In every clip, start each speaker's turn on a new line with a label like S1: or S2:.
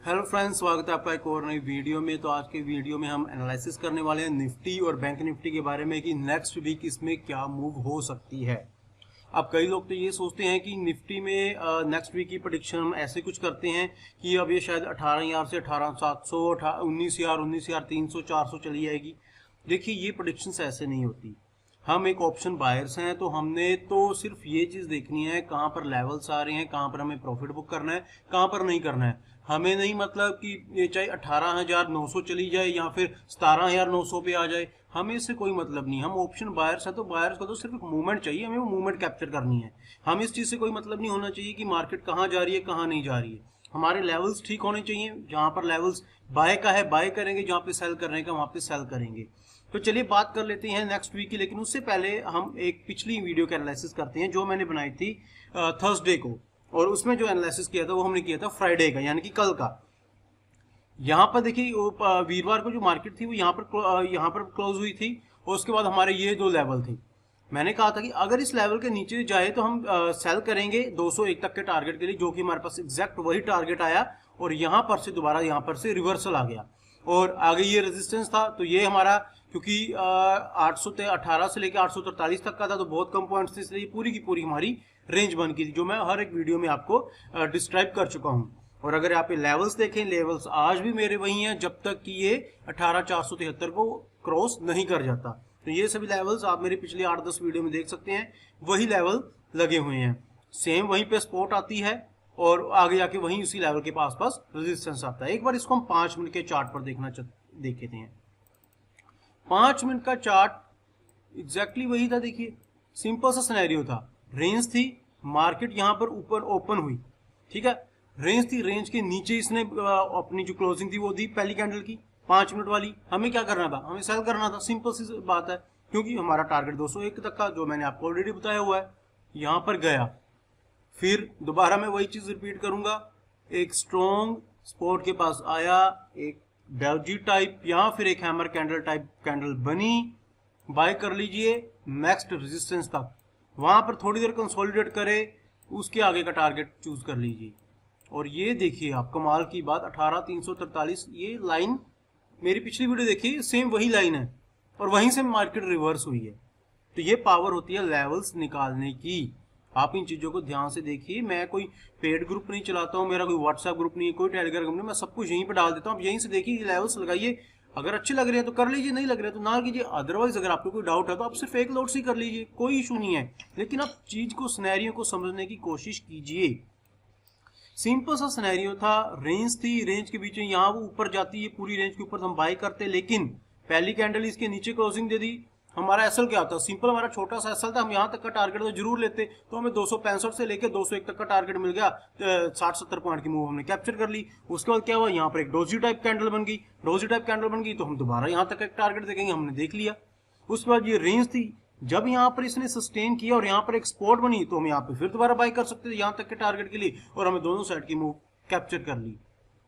S1: Hello friends, स्वागत है आपका एक और नई वीडियो में। तो आज के वीडियो में हम एनालिसिस करने वाले हैं निफ्टी और बैंक निफ्टी के बारे में कि नेक्स्ट वीक इसमें क्या मूव हो सकती है। अब कई लोग तो ये सोचते हैं कि निफ्टी में नेक्स्ट वीक की प्रेडिक्शन हम ऐसे कुछ करते हैं कि अब ये शायद 18,000 से 18,700, 19,000, 19,300, 400 चली जाएगी। देखिए, ये प्रेडिक्शंस ऐसे नहीं होती। हम एक ऑप्शन बायर्स हैं, तो हमने तो सिर्फ ये चीज़ देखनी है कहाँ पर लेवल्स आ रहे हैं, कहाँ पर हमें प्रॉफिट बुक करना है, कहाँ पर नहीं करना है। हमें नहीं मतलब कि ये चाहे 18,900 चली जाए या फिर 17,900 पे आ जाए, हमें इससे कोई मतलब नहीं। हम ऑप्शन बायर्स हैं, तो बायर्स को तो सिर्फ मूवमेंट चाहिए, हमें वो मूवमेंट कैप्चर करनी है। हम इस चीज़ से कोई मतलब नहीं होना चाहिए कि मार्केट कहाँ जा रही है, कहाँ नहीं जा रही है। हमारे लेवल्स ठीक होने चाहिए। जहाँ पर लेवल्स बाय का है बाय करेंगे, जहाँ पे सेल करने का वहाँ पे सेल करेंगे। तो चलिए बात कर लेते हैं नेक्स्ट वीक की, लेकिन उससे पहले हम एक पिछली वीडियो का एनालिसिस करते हैं जो मैंने बनाई थी थर्सडे को, और उसमें जो एनालिसिस किया था वो हमने किया था फ्राइडे का, यानी कि कल का। यहाँ पर देखिए वीरवार को जो मार्केट थी वो यहाँ पर क्लोज हुई थी, और उसके बाद हमारे ये दो लेवल थे। मैंने कहा था कि अगर इस लेवल के नीचे जाए तो हम सेल करेंगे 201 तक के टारगेट के लिए, जो कि हमारे पास एग्जैक्ट वही टारगेट आया, और यहाँ पर से दोबारा यहाँ पर से रिवर्सल आ गया और आगे ये रेजिस्टेंस था। तो ये हमारा क्योंकि 818 से लेकर 843 तक का था, तो बहुत कम पॉइंट्स थे, इसलिए पूरी की पूरी हमारी रेंज बन गई थी, जो मैं हर एक वीडियो में आपको डिस्क्राइब कर चुका हूँ। और अगर आप ये लेवल्स देखें, लेवल्स आज भी मेरे वही हैं जब तक कि ये 18,473 को क्रॉस नहीं कर जाता। तो ये सभी लेवल्स आप मेरी पिछले 8-10 वीडियो में देख सकते हैं, वही लेवल लगे हुए हैं। सेम वहीं पे सपोर्ट आती है और आगे जाके वहीं उसी लेवल के पास रेजिस्टेंस आता है। एक बार इसको हम 5 मिनट के चार्ट पर देख लेते हैं। 5 मिनट का चार्ट एग्जैक्टली वही था। देखिए, सिंपल सा सिनेरियो था। रेंज थी, मार्केट यहाँ पर ऊपर ओपन हुई, ठीक है। रेंज थी, रेंज के नीचे इसने अपनी जो क्लोजिंग थी वो दी पहली कैंडल की 5 मिनट वाली। हमें क्या करना था? हमें सेल करना था। सिंपल सी बात है, क्योंकि हमारा टारगेट 201 तक का, जो मैंने आपको ऑलरेडी बताया हुआ है। यहाँ पर गया, फिर दोबारा मैं वही चीज रिपीट करूंगा। एक स्ट्रॉन्ग सपोर्ट के पास आया, एक डोजी टाइप या फिर एक हैमर कैंडल टाइप कैंडल बनी, बाय कर लीजिए नेक्स्ट रेजिस्टेंस तक। वहां पर थोड़ी देर कंसोलिडेट करे, उसके आगे का टारगेट चूज कर लीजिए। और ये देखिए आप, कमाल की बात, 18,343 ये लाइन मेरी पिछली वीडियो देखिए, सेम वही लाइन है और वहीं से मार्केट रिवर्स हुई है। तो ये पावर होती है लेवल्स निकालने की। आप इन चीजों को ध्यान से देखिए। मैं कोई पेड ग्रुप नहीं चलाता हूँ, मेरा कोई व्हाट्सएप ग्रुप नहीं है, कोई टेलीग्राम ग्रुप नहीं, मैं सब कुछ यहीं पे डाल देता हूँ। आप यहीं से देखिए, लेवल्स लगाइए। अगर अच्छे लग रहे हैं तो कर लीजिए, नहीं लग रहे तो ना कीजिए। अदरवाइज अगर आपको कोई डाउट है तो आप सिर्फ एक लोड से कर लीजिए, कोई इशू नहीं है। लेकिन आप चीज को, सिनेरियो को समझने की कोशिश कीजिए। सिंपल सा सिनेरियो था, रेंज थी, रेंज के बीच में यहाँ वो ऊपर जाती है, पूरी रेंज के ऊपर हम बाय करते, लेकिन पहली कैंडल इसके नीचे क्लोजिंग दे दी। हमारा एसएल क्या होता? सिंपल, हमारा छोटा सा एसएल था, हम यहाँ तक का टारगेट तो जरूर लेते, तो हमें 265 से लेकर 201 तक का टारगेट मिल गया। 60-70 पॉइंट की मूव हमने कैप्चर कर ली। उसके बाद क्या हुआ? यहाँ पर एक डोजी टाइप कैंडल बन गई। डोजी टाइप कैंडल बन गई तो हम दोबारा यहाँ तक एक टारगेट देखेंगे, हमने देख लिया। उसके बाद ये रेंज थी, जब यहाँ पर इसने सस्टेन किया और यहाँ पर एक स्पॉट बनी, तो हम यहाँ पे फिर दोबारा बाय कर सकते थे यहाँ तक के टारगेट के लिए, और हमें दोनों साइड की मूव कैप्चर कर ली।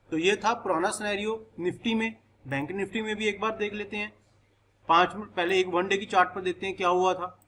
S1: तो ये था पुराना सिनेरियो निफ्टी में। बैंक निफ्टी में भी एक बार देख लेते हैं। 5 मिनट पहले एक 1 डे की चार्ट पर देखते हैं क्या हुआ था।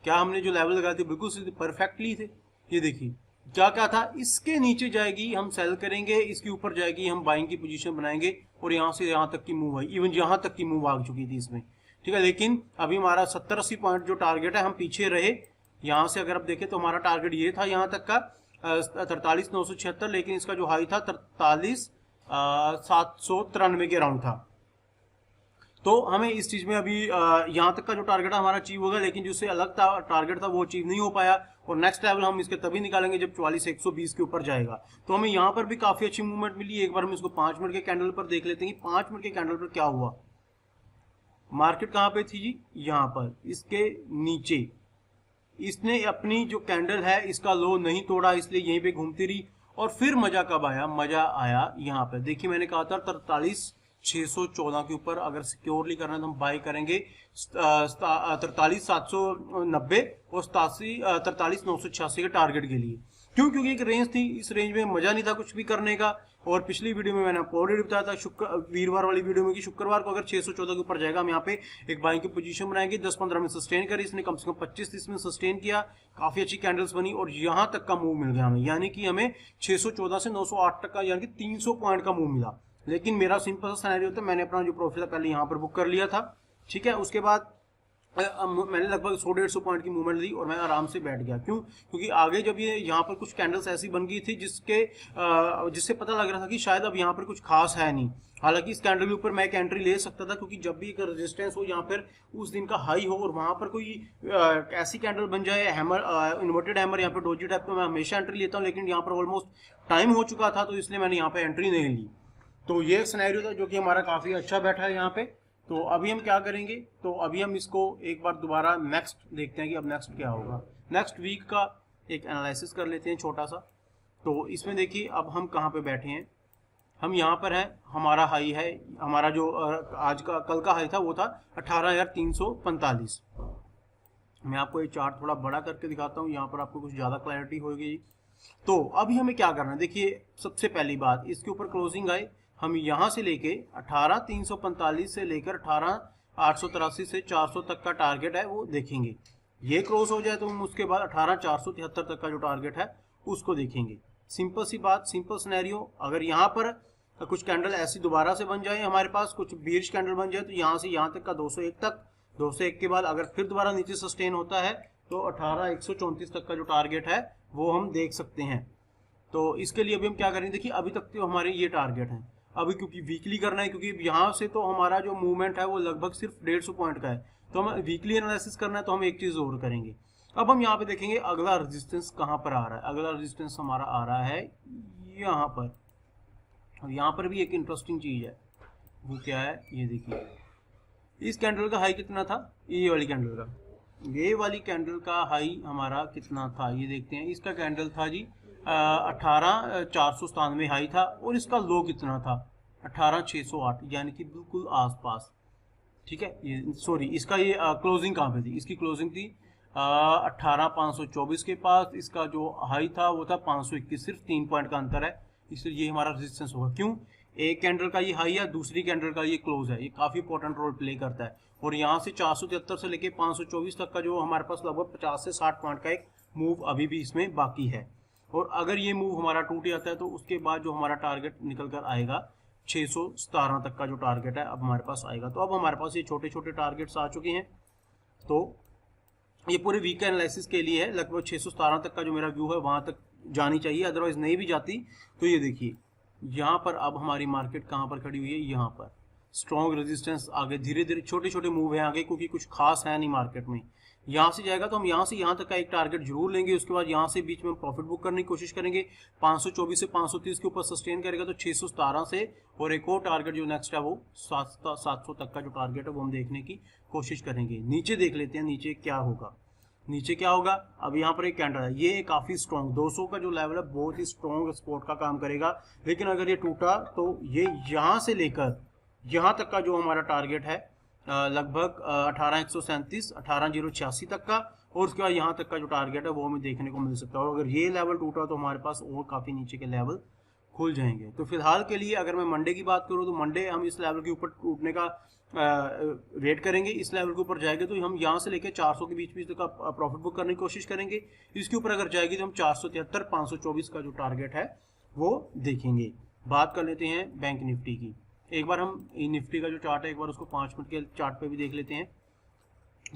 S1: क्या हमने जो लेवल लगाए थे बिल्कुल सीधे परफेक्टली थे। ये देखिए क्या था, इसके नीचे जाएगी हम सेल करेंगे, इसके ऊपर जाएगी हम बाइंग की पोजीशन बनाएंगे, और यहाँ से यहाँ तक की मूव आई, इवन यहाँ तक की मूव आ चुकी थी इसमें, ठीक है। लेकिन अभी हमारा 70-80 पॉइंट जो टारगेट है, हम पीछे रहे। यहाँ से अगर आप देखें तो हमारा टारगेट ये था यहाँ तक का 43,976, लेकिन इसका जो हाई था 43,793 के अराउंड था। तो हमें इस चीज में अभी यहाँ तक का जो टारगेट हमारा अचीव होगा, लेकिन जिससे अलग था टारगेट था वो अचीव नहीं हो पाया। और नेक्स्ट लेवल हम इसके तभी निकालेंगे जब 44,120 के ऊपर जाएगा। तो हमें यहाँ पर भी काफी अच्छी मूवमेंट मिली। एक बार हम इसको 5 मिनट के कैंडल पर देख लेते हैं कि 5 मिनट के कैंडल पर क्या हुआ। मार्केट कहाँ पे थी जी? यहाँ पर, इसके नीचे। इसने अपनी जो कैंडल है इसका लो नहीं तोड़ा, इसलिए यहीं पे घूमती रही। और फिर मजा कब आया? मजा आया यहाँ पे। देखिए, मैंने कहा था 43,614 के ऊपर अगर सिक्योरली करना है तो हम बाय करेंगे 43,790 और 43,986 के टारगेट के लिए। क्यों? क्योंकि एक रेंज थी, इस रेंज में मजा नहीं था कुछ भी करने का। और पिछली वीडियो में मैंने आपको ऑलरेडी बताया था वीरवार वाली वीडियो में कि शुक्रवार को अगर 614 के ऊपर जाएगा हम यहाँ पे एक बाइंग की पोजीशन बनाएंगे, 10-15 में सस्टेन करी, इसने कम से कम 25-30 में सस्टेन किया, काफी अच्छी कैंडल्स बनी और यहाँ तक का मूव मिल गया हमें, यानी कि हमें 614 से 908 तक का यानी कि 300 पॉइंट का मूव मिला। लेकिन मेरा सिंपल सा सिनेरियो था, मैंने अपना जो प्रॉफिट था पहले यहाँ पर बुक कर लिया था, ठीक है। उसके बाद मैंने लगभग 100-150 पॉइंट की मूवमेंट ली और मैं आराम से बैठ गया। क्यों? क्योंकि आगे जब ये यहाँ पर कुछ कैंडल्स ऐसी बन गई थी जिससे पता लग रहा था कि शायद अब यहाँ पर कुछ खास है नहीं। हालांकि इस कैंडल के ऊपर मैं एक एंट्री ले सकता था, क्योंकि जब भी एक रेजिस्टेंस हो यहाँ पर उस दिन का हाई हो और वहां पर कोई ऐसी कैंडल बन जाए हैमर, इन्वर्टेड हैमर, यहाँ पर डोजी टाइप, तो मैं हमेशा एंट्री लेता हूँ। लेकिन यहाँ पर ऑलमोस्ट टाइम हो चुका था, तो इसलिए मैंने यहाँ पे एंट्री नहीं ली। तो ये सिनेरियो था जो कि हमारा काफी अच्छा बैठा है यहाँ पे। तो अभी हम क्या करेंगे, तो अभी हम इसको एक बार दोबारा नेक्स्ट देखते हैं कि अब नेक्स्ट क्या होगा। नेक्स्ट वीक का एक एनालिसिस कर लेते हैं छोटा सा। तो इसमें देखिए अब हम कहाँ पे बैठे हैं, हम यहाँ पर हैं, हमारा हाई है, हमारा जो आज का कल का हाई था वो था 18,345। मैं आपको ये चार्ट थोड़ा बड़ा करके दिखाता हूँ, यहाँ पर आपको कुछ ज़्यादा क्लैरिटी होगी। तो अभी हमें क्या करना है, देखिए सबसे पहली बात, इसके ऊपर क्लोजिंग आए, हम यहाँ से लेके 18,345 से लेकर 18,883 से 400 तक का टारगेट है वो देखेंगे। ये क्रॉस हो जाए तो हम उसके बाद 18,473 तक का जो टारगेट है उसको देखेंगे। सिंपल सी बात, सिंपल सिनेरियो। अगर यहाँ पर कुछ कैंडल ऐसी दोबारा से बन जाए, हमारे पास कुछ बीरिश कैंडल बन जाए, तो यहाँ से यहाँ तक का 201 तक, 201 के बाद अगर फिर दोबारा नीचे सस्टेन होता है तो 18,134 तक का जो टारगेट है वो हम देख सकते हैं। तो इसके लिए अभी हम क्या करेंगे, देखिए अभी तक तो हमारे ये टारगेट हैं, अभी क्योंकि वीकली करना है, क्योंकि यहाँ से तो हमारा जो मूवमेंट है वो लगभग सिर्फ 150 पॉइंट का है, तो हम वीकली एनालिसिस करना है, तो हम एक चीज और करेंगे। अब हम यहाँ पे देखेंगे अगला रेजिस्टेंस कहाँ पर आ रहा है। अगला रेजिस्टेंस हमारा आ रहा है यहाँ पर, और यहाँ पर भी एक इंटरेस्टिंग चीज है, वो क्या है ये देखिए। इस कैंडल का हाई कितना था, ये वाली कैंडल का, ये वाली कैंडल का हाई हमारा कितना था ये देखते हैं। इसका कैंडल था जी 18,497 हाई था, और इसका लो कितना था 18,608, यानी कि बिल्कुल आसपास, ठीक है। ये सॉरी, इसका ये क्लोजिंग कहाँ पे थी, इसकी क्लोजिंग थी 18,524 के पास, इसका जो हाई था वो था 521, सिर्फ 3 पॉइंट का अंतर है, इसलिए ये हमारा रेजिस्टेंस होगा। क्यों? एक कैंडल का ये हाई है, दूसरी कैंडल का ये क्लोज है, ये काफी इंपॉर्टेंट रोल प्ले करता है। और यहाँ से 473 से लेके 524 तक का जो हमारे पास लगभग 50 से 60 पॉइंट का एक मूव अभी भी इसमें बाकी है। और अगर ये मूव हमारा टूट जाता है तो उसके बाद जो हमारा टारगेट निकल कर आएगा 617 तक का जो टारगेट है अब हमारे पास आएगा। तो अब हमारे पास ये छोटे छोटे टारगेट्स आ चुके हैं। तो ये पूरे वीक का एनालिसिस के लिए है, लगभग 617 तक का जो मेरा व्यू है वहां तक जानी चाहिए, अदरवाइज नहीं भी जाती। तो ये देखिए यहाँ पर अब हमारी मार्केट कहाँ पर खड़ी हुई है, यहाँ पर स्ट्रॉन्ग रेजिस्टेंस, आगे धीरे धीरे छोटे छोटे मूव है आगे, क्योंकि कुछ खास है नहीं मार्केट में। यहाँ से जाएगा तो हम यहाँ से यहाँ तक का एक टारगेट जरूर लेंगे, उसके बाद यहाँ से बीच में हम प्रॉफिट बुक करने की कोशिश करेंगे। 524 से 530 के ऊपर सस्टेन करेगा तो 617 से, और एक और टारगेट जो नेक्स्ट है वो 700 तक का जो टारगेट है वो हम देखने की कोशिश करेंगे। नीचे देख लेते हैं नीचे क्या होगा। नीचे क्या होगा, अब यहाँ पर एक कैंडल है, ये काफी स्ट्रॉन्ग 200 का जो लेवल है बहुत ही स्ट्रॉन्ग सपोर्ट का काम करेगा। लेकिन अगर ये टूटा तो ये यहाँ से लेकर यहाँ तक का जो हमारा टारगेट है लगभग 18,137, 18,086 तक का, और उसके बाद यहाँ तक का जो टारगेट है वो हमें देखने को मिल सकता है। और अगर ये लेवल टूटा तो हमारे पास और काफी नीचे के लेवल खुल जाएंगे। तो फिलहाल के लिए अगर मैं मंडे की बात करूँ तो मंडे हम इस लेवल के ऊपर टूटने का वेट करेंगे। इस लेवल के ऊपर जाएंगे तो हम यहाँ से लेकर 400 के बीच तक का प्रॉफिट बुक करने की कोशिश करेंगे। इसके ऊपर अगर जाएगी तो हम 473, 524 का जो टारगेट है वो देखेंगे। बात कर लेते हैं बैंक निफ्टी की। एक बार हम निफ्टी का जो चार्ट है एक बार उसको 5 मिनट के चार्ट पे भी देख लेते हैं।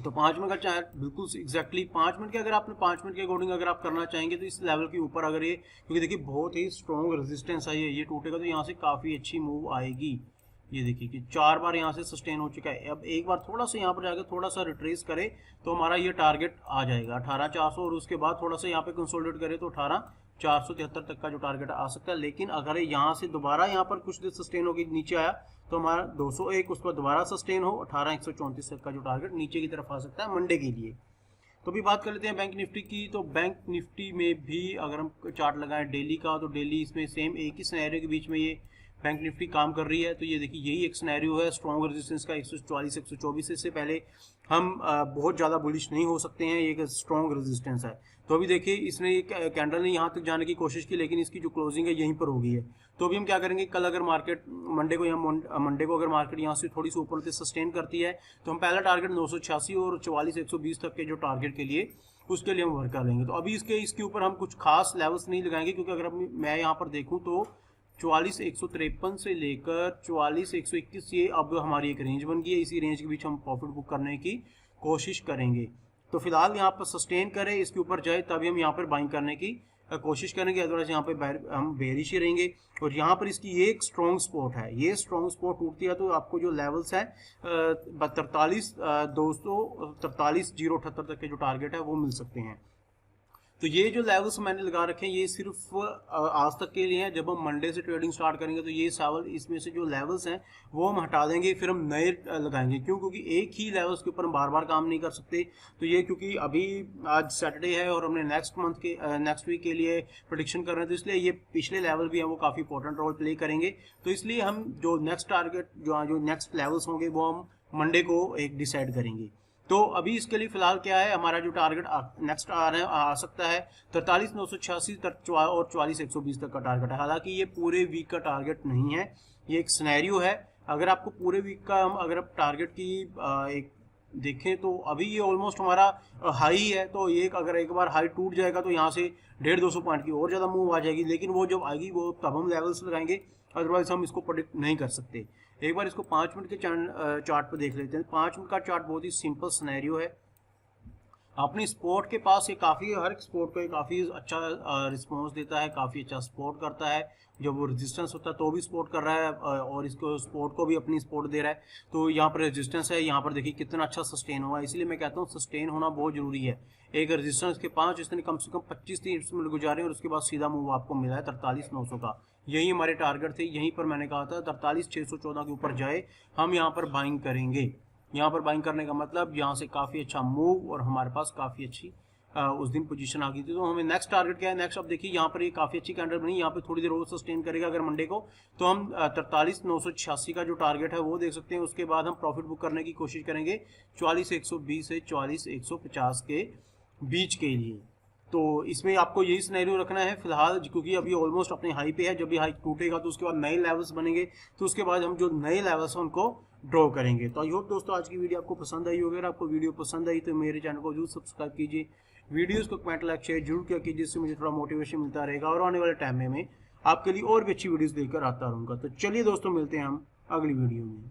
S1: तो 5 मिनट का चार्ट बिल्कुल एग्जैक्टली 5 मिनट के, अगर आपने 5 मिनट के अकॉर्डिंग अगर आप करना चाहेंगे तो इस लेवल के ऊपर अगर ये, क्योंकि देखिए बहुत ही स्ट्रॉन्ग रेजिस्टेंस है, ये टूटेगा तो यहाँ से काफी अच्छी मूव आएगी। ये देखिए कि 4 बार यहाँ से सस्टेन हो चुका है। अब एक बार थोड़ा सा यहाँ पर जाकर थोड़ा सा रिट्रेस करे तो हमारा ये टारगेट आ जाएगा 18,400, और उसके बाद थोड़ा सा यहाँ पे कंसोलिडेट करे तो 18,473 तक का जो टारगेट आ सकता है। लेकिन अगर यहाँ से दोबारा यहाँ पर कुछ देर सस्टेन होकर नीचे आया तो हमारा 201, उसके बाद दोबारा सस्टेन हो 18,134 तक का जो टारगेट नीचे की तरफ आ सकता है मंडे के लिए। तो भी बात कर लेते हैं बैंक निफ्टी की। तो बैंक निफ्टी में भी अगर हम चार्ट लगाएं डेली का तो डेली इसमें सेम एक ही सिनेरियो के बीच में ये बैंक निफ्टी काम कर रही है। तो ये देखिए यही एक सिनेरियो है स्ट्रॉन्ग रेजिस्टेंस का 144 124। इससे पहले हम बहुत ज़्यादा बुलिश नहीं हो सकते हैं, ये एक स्ट्रॉन्ग रेजिस्टेंस है। तो अभी देखिए इसने एक कैंडल ने यहाँ तक जाने की कोशिश की, लेकिन इसकी जो क्लोजिंग है यहीं पर हो गई है। तो अभी हम क्या करेंगे, कल अगर मार्केट मंडे को अगर मार्केट यहाँ से थोड़ी सी ऊपर से सस्टेन करती है तो हम पहला टारगेट 986 और 44 120 तक के जो टारगेट के लिए उसके लिए हम वर्क कर लेंगे। तो अभी इसके ऊपर हम कुछ खास लेवल्स नहीं लगाएंगे, क्योंकि अगर मैं यहाँ पर देखूँ तो 44 153 से लेकर 44 121 ये अब हमारी एक रेंज बन गई है। इसी रेंज के बीच हम प्रॉफिट बुक करने की कोशिश करेंगे। तो फिलहाल यहाँ पर सस्टेन करें, इसके ऊपर जाए तभी हम यहाँ पर बाइंग करने की कोशिश करेंगे, अदरवाइज यहाँ पे हम बेरिश ही रहेंगे। और यहाँ पर इसकी ये एक स्ट्रॉन्ग स्पॉट है, ये स्ट्रॉन्ग स्पॉट टूटती है तो आपको जो लेवल्स है 43 200 43 078 तक के जो टारगेट है वो मिल सकते हैं। तो ये जो लेवल्स मैंने लगा रखे हैं ये सिर्फ आज तक के लिए हैं। जब हम मंडे से ट्रेडिंग स्टार्ट करेंगे तो ये सावल इसमें से जो लेवल्स हैं वो हम हटा देंगे, फिर हम नए लगाएंगे। क्यों? क्योंकि एक ही लेवल्स के ऊपर हम बार बार काम नहीं कर सकते। तो ये क्योंकि अभी आज सैटरडे है और हमने नेक्स्ट वीक के लिए प्रेडिक्शन कर रहे हैं, तो इसलिए ये पिछले लेवल भी हैं वो काफ़ी इंपॉर्टेंट रोल प्ले करेंगे। तो इसलिए हम जो नेक्स्ट टारगेट जो नेक्स्ट लेवल्स होंगे वो हम मंडे को एक डिसाइड करेंगे। तो अभी इसके लिए फिलहाल क्या है, हमारा जो टारगेट नेक्स्ट आ सकता है 43 986 और 44 120 तक का टारगेट है। हालांकि ये पूरे वीक का टारगेट नहीं है, ये एक सिनेरियो है। अगर आपको पूरे वीक का हम अगर आप टारगेट की एक देखें तो अभी ये ऑलमोस्ट हमारा हाई है। तो ये अगर एक बार हाई टूट जाएगा तो यहाँ से 150-200 पॉइंट की और ज़्यादा मूव आ जाएगी, लेकिन वो जब आएगी वो तब हम लेवल्स लगाएंगे, अदरवाइज हम इसको प्रेडिक्ट नहीं कर सकते। एक बार इसको 5 मिनट के चार्ट पर देख लेते हैं। 5 मिनट का चार्ट बहुत ही सिंपल सिनेरियो है। अपनी स्पोर्ट के पास ये काफ़ी हर एक स्पोर्ट को काफ़ी अच्छा रिस्पॉन्स देता है, काफ़ी अच्छा सपोर्ट करता है। जब वो रेजिस्टेंस होता है तो भी सपोर्ट कर रहा है और इसको सपोर्ट को भी अपनी सपोर्ट दे रहा है। तो यहाँ पर रेजिस्टेंस है, यहाँ पर देखिए कितना अच्छा सस्टेन हुआ है। इसलिए मैं कहता हूँ सस्टेन होना बहुत जरूरी है। एक रेजिस्टेंस के 5 इसने कम से कम 25-30 मिनट गुजारे और उसके बाद सीधा मूव आपको मिला है 43 900 का। यही हमारे टारगेट थे, यहीं पर मैंने कहा था 43 614 के ऊपर जाए हम यहाँ पर बाइंग करेंगे। यहाँ पर बाइंग करने का मतलब यहाँ से काफ़ी अच्छा मूव और हमारे पास काफ़ी अच्छी उस दिन पोजीशन आ गई थी। तो हमें नेक्स्ट टारगेट क्या है, नेक्स्ट अब देखिए यहाँ पर ये काफ़ी अच्छी कैंडल बनी, यहाँ पे थोड़ी देर और सस्टेन करेगा अगर मंडे को, तो हम 43 986 का जो टारगेट है वो देख सकते हैं। उसके बाद हम प्रॉफिट बुक करने की कोशिश करेंगे 44 120 से 44 150 के बीच के लिए। तो इसमें आपको यही सिनेरियो रखना है फिलहाल, क्योंकि अभी ऑलमोस्ट अपने हाई पे है। जब भी हाई टूटेगा तो उसके बाद नए लेवल्स बनेंगे, तो उसके बाद हम जो नए लेवल्स हैं उनको ड्रॉ करेंगे। तो आई होप दोस्तों आज की वीडियो आपको पसंद आई होगी। अगर आपको वीडियो पसंद आई तो मेरे चैनल को जरूर सब्सक्राइब कीजिए, वीडियोस को कमेंट लाइक शेयर जरूर किया कीजिए, जिससे मुझे थोड़ा मोटिवेशन मिलता रहेगा और आने वाले टाइम में मैं आपके लिए और भी अच्छी वीडियोस लेकर आता रहूँगा। तो चलिए दोस्तों मिलते हैं हम अगली वीडियो में।